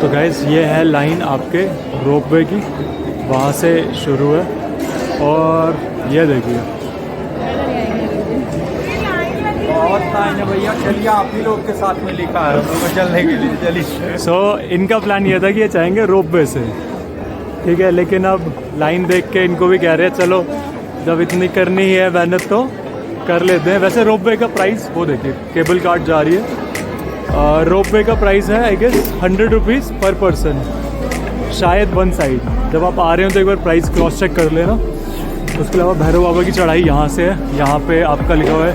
तो गाइस ये है लाइन आपके रोपवे की, वहाँ से शुरू है और ये देखिए बहुत लाइन है भैया। चलिए आप ही लोग के साथ में लिखा है तो चलने के लिए, चलिए। सो इनका प्लान ये था कि ये चाहेंगे रोपवे से, ठीक है, लेकिन अब लाइन देख के इनको भी कह रहे हैं चलो जब इतनी करनी ही है मेहनत तो कर लेते हैं। वैसे रोपवे का प्राइस वो देखिए, केबल कार्ड जा रही है। रोपवे का प्राइस है आई गेस 100 रुपीज़ पर पर्सन, शायद वन साइड। जब आप आ रहे हो तो एक बार प्राइस क्रॉस चेक कर लेना। उसके अलावा भैरव बाबा की चढ़ाई यहाँ से है, यहाँ पे आपका लिखा हुआ है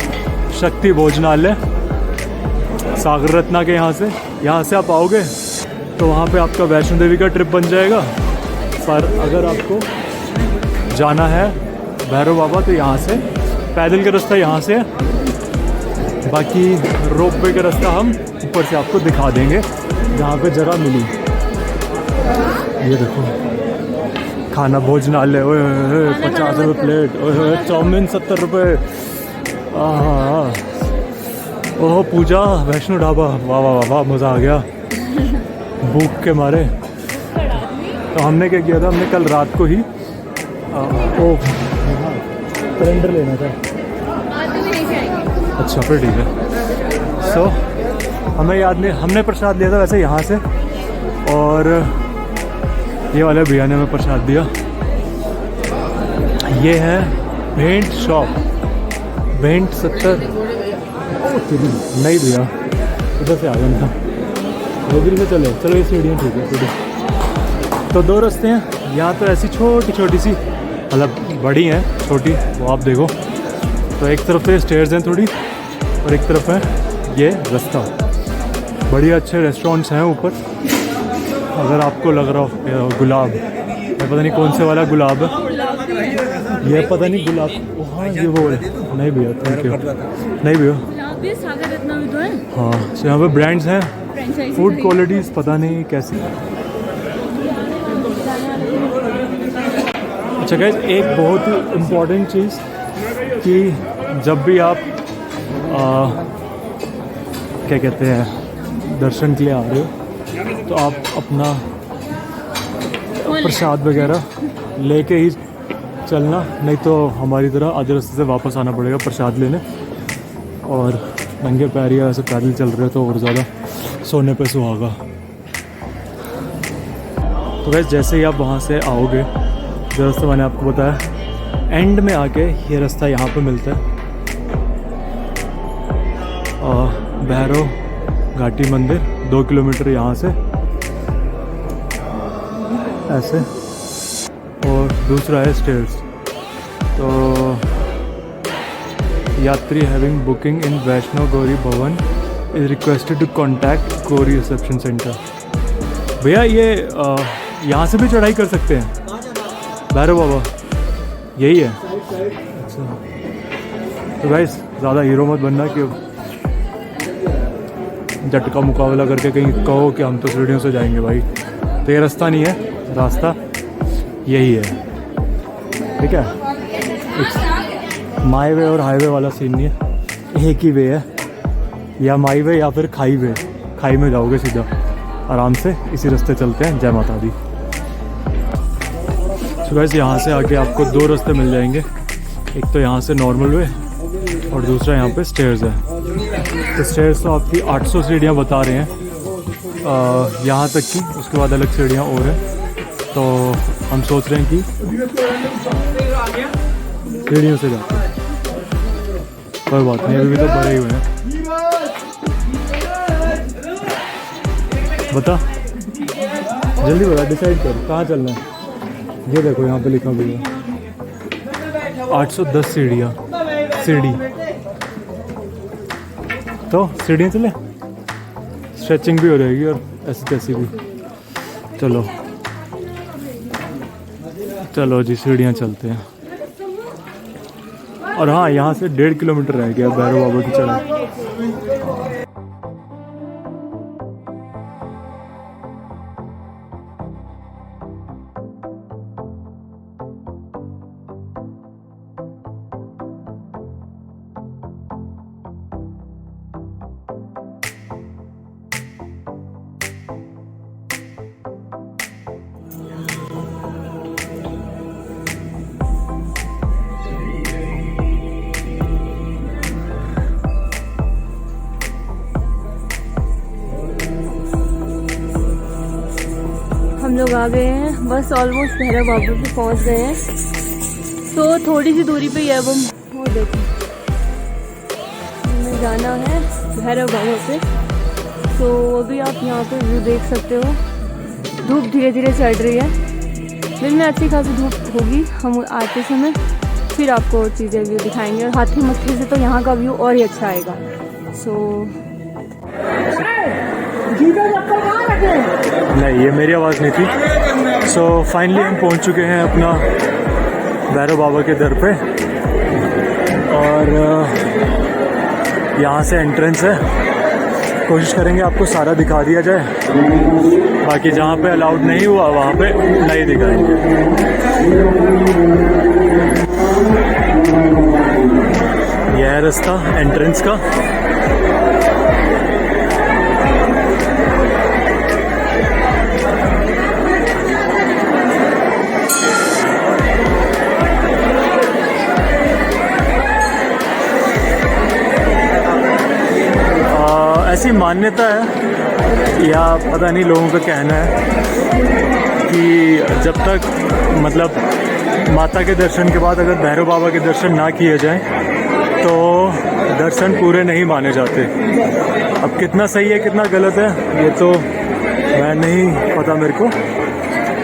शक्ति भोजनालय सागर रत्ना के। यहाँ से आप आओगे तो वहाँ पे आपका वैष्णो देवी का ट्रिप बन जाएगा। पर अगर आपको जाना है भैरव बाबा तो यहाँ से पैदल का रास्ता यहाँ से है, बाकी रोपवे का रास्ता हम ऊपर से आपको दिखा देंगे जहाँ पे जगह मिली। ये देखो खाना भोजनालय, ओए 50 रुपये प्लेट, ओए चाउमीन 70 रुपये। ओह पूजा वैष्णो ढाबा, वाह वाह वाह वाह, मज़ा आ गया भूख के मारे। तो हमने क्या किया था, हमने कल रात को ही कैलेंडर लेना था। अच्छा फिर ठीक है। सो हमें याद नहीं, हमने प्रसाद लिया था वैसे यहाँ से, और ये वाले भैया ने हमें प्रसाद दिया। ये है भेंट शॉप, भेंट 70 नहीं भैया, उधर से आ गया था, उधर से चलो ये सीढ़ियाँ ठीक है सीढ़ी। तो दो रास्ते हैं यहाँ तो, ऐसी छोटी छोटी सी, मतलब बड़ी हैं छोटी, वो आप देखो। तो एक तरफ तो स्टेयर्स हैं थोड़ी, और एक तरफ है ये रास्ता। बढ़िया अच्छे रेस्टोरेंट्स हैं ऊपर। अगर आपको लग रहा हो गुलाब, ये पता नहीं कौन से वाला गुलाब है, ये पता नहीं गुलाब, हाँ ये वो नहीं भैया, थैंक यू नहीं भैया। हाँ तो यहाँ पे ब्रांड्स हैं, फूड क्वालिटीज़ पता नहीं कैसी। अच्छा गाइस, एक बहुत ही इम्पॉर्टेंट चीज़ कि जब भी आप क्या कहते हैं दर्शन के लिए आ रहे हो तो आप अपना प्रसाद वगैरह लेके ही चलना, नहीं तो हमारी तरह आधे रास्ते से वापस आना पड़ेगा प्रसाद लेने। और नंगे पैर या ऐसे पैदल चल रहे तो और ज़्यादा सोने पे सुहागा। तो वैसे जैसे ही आप वहाँ से आओगे, जो रास्ता मैंने आपको बताया, एंड में आके ये रास्ता यहाँ पे मिलता है, भैरव घाटी मंदिर 2 किलोमीटर यहाँ से ऐसे, और दूसरा है स्टेयर्स। तो यात्री having booking in Vaishno Gauri Bhawan is requested to contact Gauri reception centre. भैया ये यहाँ से भी चढ़ाई कर सकते हैं भैरव बाबा, यही है? अच्छा तो गाइस ज़्यादा हीरो मत बनना कि झटका मुकाबला करके कहीं कहो कि हम तो सीढ़ियों से जाएंगे। भाई तो ये रास्ता नहीं है, रास्ता यही है, ठीक है। माई वे और हाईवे वाला सीन नहीं है, एक ही वे है, या माई वे या फिर खाई वे। खाई में जाओगे सीधा आराम से, इसी रास्ते चलते हैं। जय माता दी। तो गाइस यहाँ से आके आपको दो रास्ते मिल जाएंगे, एक तो यहाँ से नॉर्मल वे और दूसरा यहाँ पे स्टेयर्स है। तो स्टेयर्स तो आपकी 800 सीढ़ियाँ बता रहे हैं यहाँ तक की, उसके बाद अलग सीढ़ियाँ और हैं। तो हम सोच रहे हैं कि सीढ़ियों से जाते हैं, कोई बात नहीं, अभी भी तो भरे ही हुए हैं। बता जल्दी बता, डिसाइड कर कहाँ चलना है। ये देखो यहाँ पे लिखा भी है 810 सीढ़ियाँ, सीढ़ी तो सीढ़ियाँ चले, स्ट्रेचिंग भी हो जाएगी और ऐसी तैसी भी। चलो चलो जी सीढ़ियाँ चलते हैं। और हाँ यहाँ से 1.5 किलोमीटर रह गया भैरव बाबा की चढ़ाई। हम लोग आ गए हैं, बस ऑलमोस्ट भैरव बाबा पे पहुंच गए हैं। तो थोड़ी सी दूरी पे ही है वो देखो, हमें जाना है भैरव बाबा पे। तो अभी आप यहाँ पे व्यू देख सकते हो, धूप धीरे धीरे चढ़ रही है। दिन में अच्छी खासी धूप होगी, हम आते समय फिर आपको और चीज़ें व्यू दिखाएंगे। और हाथी मट्टी से तो यहाँ का व्यू और ही अच्छा आएगा। नहीं, ये मेरी आवाज़ नहीं थी। सो फाइनली हम पहुंच चुके हैं अपना भैरव बाबा के दर पे, और यहाँ से एंट्रेंस है। कोशिश करेंगे आपको सारा दिखा दिया जाए, बाकी जहाँ पे अलाउड नहीं हुआ वहाँ पे नहीं दिखाएंगे। यह है रास्ता एंट्रेंस का। ऐसी मान्यता है या पता नहीं लोगों का कहना है कि जब तक मतलब माता के दर्शन के बाद अगर भैरव बाबा के दर्शन ना किए जाएं तो दर्शन पूरे नहीं माने जाते। अब कितना सही है कितना गलत है ये तो मैं नहीं पता मेरे को,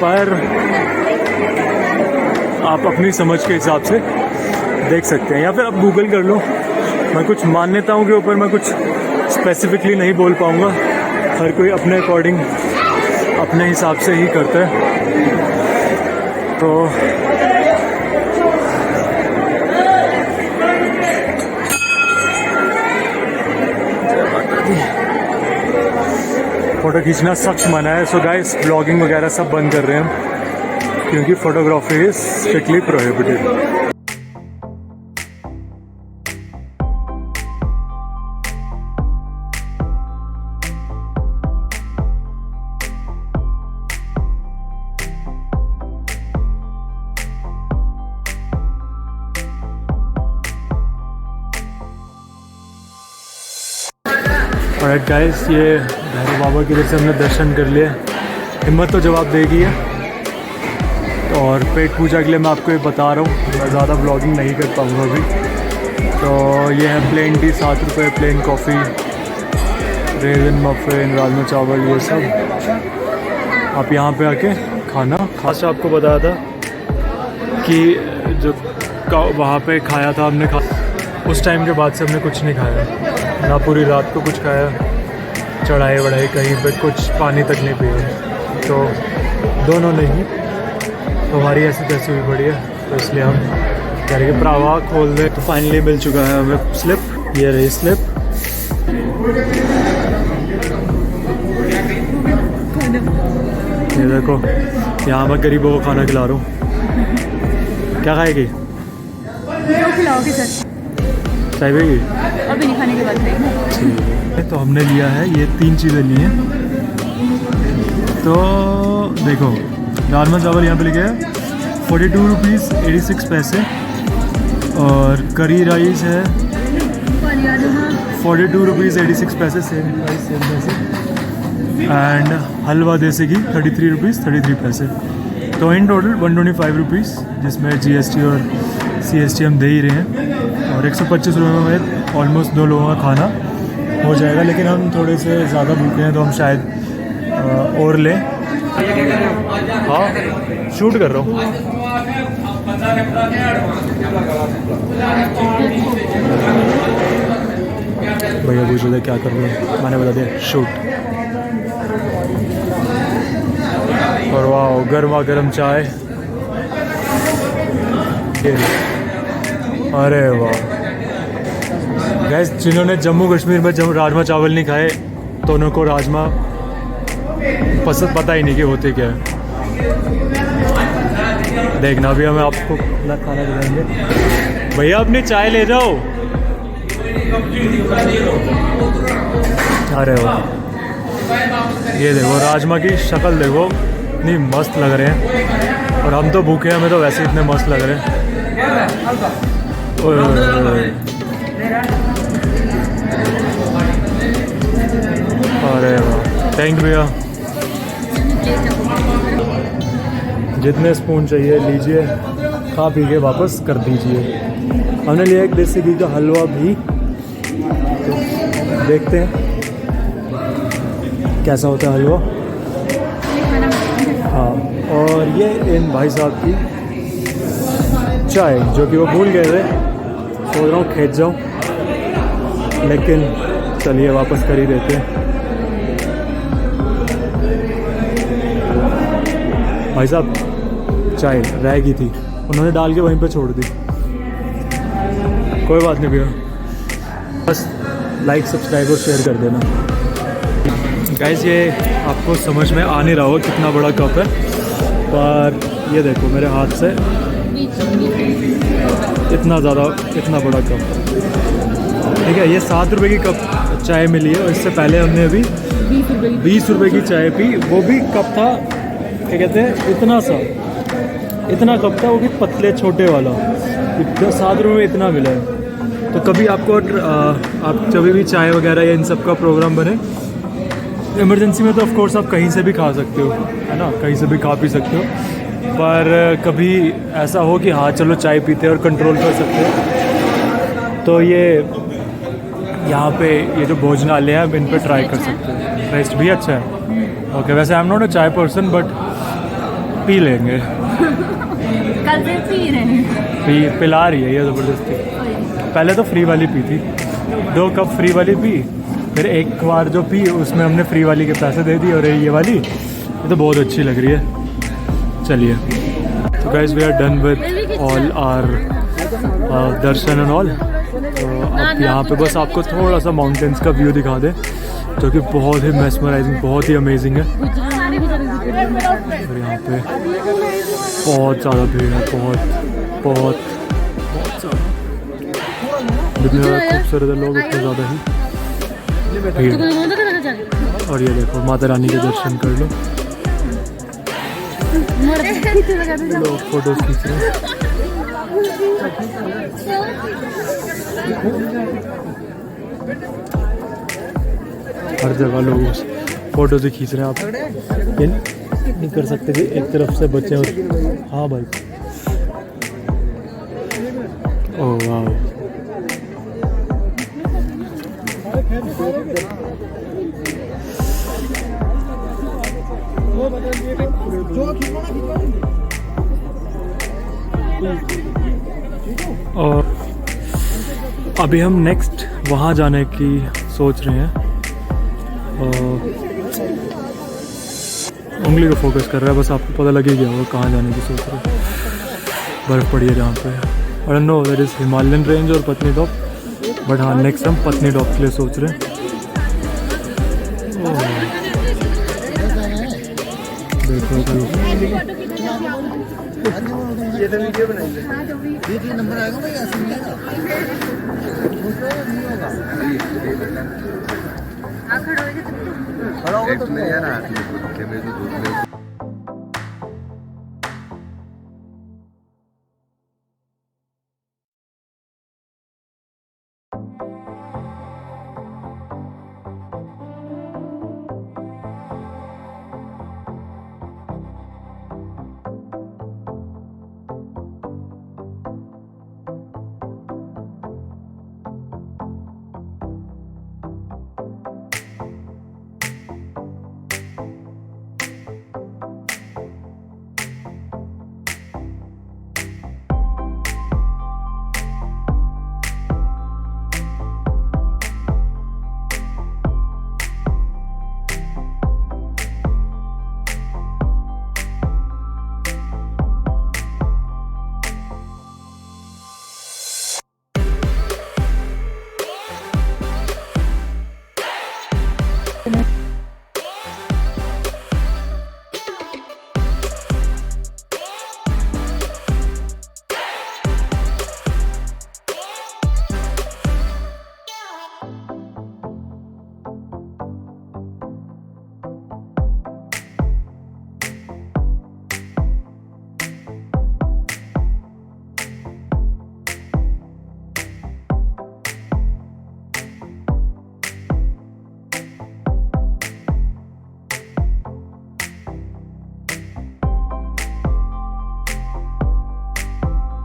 पर आप अपनी समझ के हिसाब से देख सकते हैं, या फिर आप गूगल कर लो। मैं कुछ मान्यताओं के ऊपर मैं कुछ स्पेसिफिकली नहीं बोल पाऊँगा, हर कोई अपने अकॉर्डिंग अपने हिसाब से ही करता है। तो फ़ोटो खींचना सख्त मना है। सो गाइस ब्लॉगिंग वगैरह सब बंद कर रहे हैं हम, क्योंकि फ़ोटोग्राफी इज स्ट्रिक्टली प्रोहिबिटेड। और गाइस ये भैरव बाबा की तरफ से हमने दर्शन कर लिए। हिम्मत तो जवाब देगी है, और पेट पूजा के लिए मैं आपको ये बता रहा हूँ, मैं ज़्यादा ब्लॉगिंग नहीं कर पाऊँगा अभी। तो ये है प्लेन टी 7 रुपये, plain coffee, raisin muffin, rajma chawal, ये सब आप यहाँ पे आके खाना। खास आपको बताया था कि जो वहाँ पे खाया था हमने, उस टाइम के बाद से हमने कुछ नहीं खाया ना, पूरी रात को कुछ खाया, चढ़ाई वढ़ाई कहीं पे कुछ पानी तक नहीं पिया, तो दोनों नहीं। तो हमारी ऐसी तैसी हुई पड़ी है, तो इसलिए हम कह रहे कि प्रवाह खोल दे। तो फाइनली मिल चुका है हमें स्लिप, ये रही स्लिप। ये देखो यहाँ मैं गरीबों को खाना खिला रहा हूँ। क्या खाएगी? खिलाओगे सर? चाय पिएगी? अभी नहीं, खाने के बाद खाएंगे। तो हमने लिया है ये 3 चीज़ें ली हैं। तो देखो राजमा चावल यहाँ पे लिखे हैं 42 रुपीज़ 86 पैसे, और करी राइस है 42 रुपीज़ 86 पैसे, सेम प्राइस सेम पैसे, एंड हलवा देसी घी 33 रुपीज़ 33 पैसे। तो इन टोटल 125 रुपीज़, जिसमें GST और CST हम दे ही रहे हैं, और 125 रुपये में ऑलमोस्ट 2 लोगों का खाना हो जाएगा। लेकिन हम थोड़े से ज़्यादा भूखे हैं तो हम शायद और लें। हाँ शूट कर रहा हूँ। भैया पूछ रहे क्या कर रहे हो, मैंने बता दिया शूट। और वाह गर्मा गर्म चाय, अरे वाह। गैस जिन्होंने जम्मू कश्मीर में राजमा चावल नहीं खाए तो उनको राजमा पसंद पता ही नहीं कि होते क्या है। देखना भी हमें आपको खाना खिलाएंगे। भैया अपनी चाय ले जाओ। अरे वाह, ये देखो राजमा की शक्ल देखो, इतनी मस्त लग रहे हैं, और हम तो भूखे हैं, हमें तो वैसे इतने मस्त लग रहे हैं। ओए ओए ओए। अरे वाह, थैंक यू भैया। जितने स्पून चाहिए लीजिए, खा पी के वापस कर दीजिए। हमने लिया एक देसी घी का हलवा भी, तो देखते हैं कैसा होता है हलवा। हाँ, और ये इन भाई साहब की चाय जो कि वो भूल गए थे, सोच रहा हूँ खींच जाऊँ, लेकिन चलिए वापस कर ही देते हैं। भाई साहब चाय रह गई थी, उन्होंने डाल के वहीं पे छोड़ दी। कोई बात नहीं भैया, बस लाइक सब्सक्राइब और शेयर कर देना। गाइस ये आपको समझ में आ नहीं रहा होगा कितना बड़ा कप है, पर ये देखो मेरे हाथ से इतना बड़ा कप, ठीक है। ये 7 रुपये की कप चाय मिली है, और इससे पहले हमने अभी 20 रुपये की चाय पी। वो भी कप था, क्या कहते हैं, इतना कप था, वो भी पतले छोटे वाला, 7 रुपये में इतना मिला है। तो कभी आपको आप जब भी चाय वगैरह या इन सब का प्रोग्राम बने इमरजेंसी में, तो ऑफ कोर्स आप कहीं से भी खा सकते हो, है ना, कहीं से भी खा पी सकते हो। पर कभी ऐसा हो कि हाँ चलो चाय पीते हैं और कंट्रोल कर सकते हो, तो ये यहाँ पे ये जो भोजनालय है, इन पे ट्राई कर सकते हैं। टेस्ट भी अच्छा है। ओके, वैसे आई एम नॉट अ चाय पर्सन, बट पी लेंगे। कल से पी रहे हैं, पिला रही है ये ज़बरदस्ती। पहले तो फ्री वाली पी थी, 2 कप फ्री वाली पी, फिर एक बार जो पी उसमें हमने फ्री वाली के पैसे दे दिए, और ये वाली ये तो बहुत अच्छी लग रही है। चलिए, तो guys we are done with all our darshan and all. तो अब यहाँ पे बस आपको थोड़ा सा माउंटेन्स का व्यू दिखा दे, जो कि बहुत ही मेस्मराइजिंग, बहुत ही अमेजिंग है। और यहाँ पे बहुत ज़्यादा भीड़ है, बहुत ज़्यादा, जितने ज़्यादा खूबसूरत है लोग, उतने ज़्यादा ही भीड़ है। और ये देखो माता रानी के दर्शन कर लो, लोग फोटोज खींच रहे हैं। हर जगह लोग फोटोज ही खींच रहे हैं। आप ये नहीं कर सकते कि एक तरफ से बच्चे और, हाँ भाई, ओह वाह, और अभी हम नेक्स्ट वहाँ जाने की सोच रहे हैं। उंगली को फोकस कर रहा है, बस आपको पता लग ही गया होगा कहाँ जाने की सोच रहे हैं। बर्फ़ पड़ी है जहाँ पे, और know that is Himalayan range और पत्नी टॉप, बट हाँ नेक्स्ट हम पत्नी टॉप के लिए सोच रहे हैं। देखो ये तो वीडियो बनाइए, ये नंबर आएगा भाई, ऐसे नहीं आएगा। खड़ा हो तो यार,